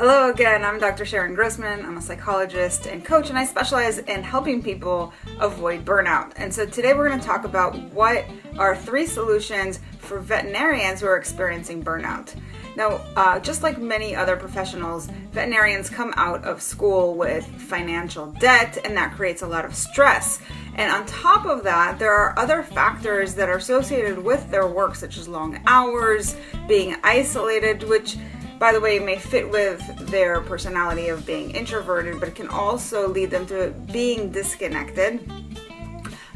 Hello again, I'm Dr. Sharon Grossman. I'm a psychologist and coach, and I specialize in helping people avoid burnout. And so today we're going to talk about what are 3 solutions for veterinarians who are experiencing burnout. Now, just like many other professionals, veterinarians come out of school with financial debt, and that creates a lot of stress. And on top of that, there are other factors that are associated with their work, such as long hours, being isolated, which, by the way, may fit with their personality of being introverted, but it can also lead them to being disconnected.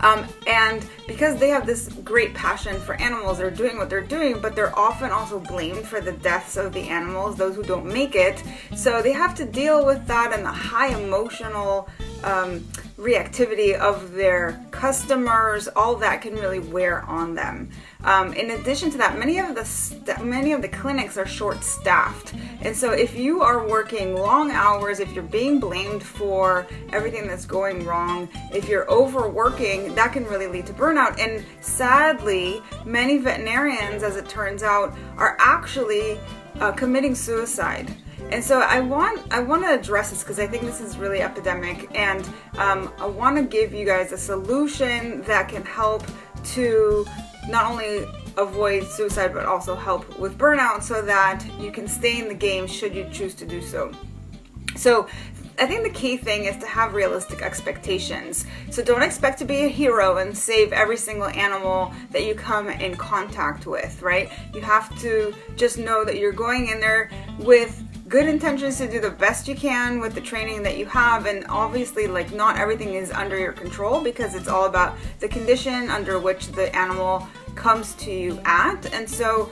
And because they have this great passion for animals, they're doing what they're doing, but they're often also blamed for the deaths of the animals, those who don't make it. So they have to deal with that and the high emotional reactivity of their customers. All that can really wear on them. In addition to that, many of the clinics are short-staffed, and so if you are working long hours, if you're being blamed for everything that's going wrong, if you're overworking, that can really lead to burnout. And sadly, many veterinarians, as it turns out, are actually committing suicide. And so I want to address this because I think this is really epidemic, and I want to give you guys a solution that can help to not only avoid suicide but also help with burnout so that you can stay in the game should you choose to do so. So I think the key thing is to have realistic expectations. So don't expect to be a hero and save every single animal that you come in contact with, right? You have to just know that you're going in there with good intentions to do the best you can with the training that you have, and obviously not everything is under your control because it's all about the condition under which the animal comes to you at. And so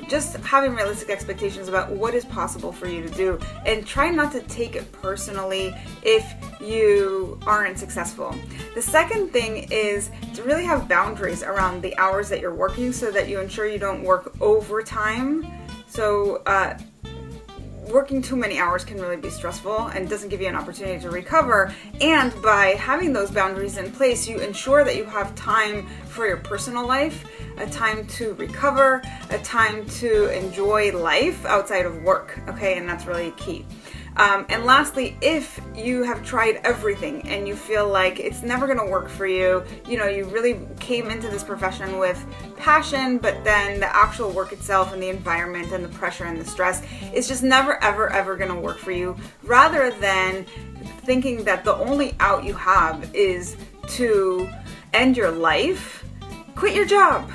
just having realistic expectations about what is possible for you to do, and try not to take it personally if you aren't successful. The second thing is to really have boundaries around the hours that you're working so that you ensure you don't work overtime. So working too many hours can really be stressful and doesn't give you an opportunity to recover. And by having those boundaries in place, you ensure that you have time for your personal life, a time to recover, a time to enjoy life outside of work, okay? And that's really key. And lastly, if you have tried everything and you feel like it's never going to work for you, you really came into this profession with passion, but then the actual work itself and the environment and the pressure and the stress is just never, ever going to work for you, rather than thinking that the only out you have is to end your life, quit your job.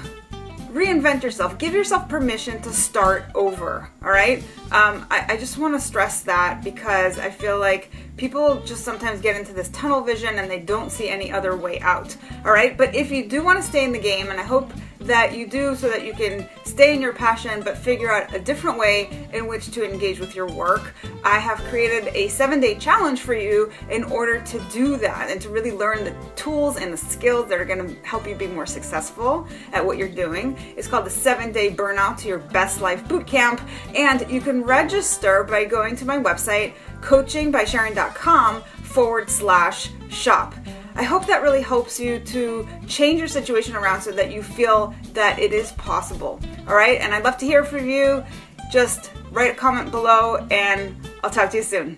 Reinvent yourself. Give yourself permission to start over, all right? I just want to stress that because I feel like people just sometimes get into this tunnel vision and they don't see any other way out, all right? But if you do want to stay in the game, and I hope that you do so that you can stay in your passion but figure out a different way in which to engage with your work, I have created a 7-day challenge for you in order to do that and to really learn the tools and the skills that are going to help you be more successful at what you're doing. It's called the 7-Day Burnout to Your Best Life Bootcamp, and you can register by going to my website, coachingbysharon.com/shop. I hope that really helps you to change your situation around so that you feel that it is possible. All right? And I'd love to hear from you. Just write a comment below, and I'll talk to you soon.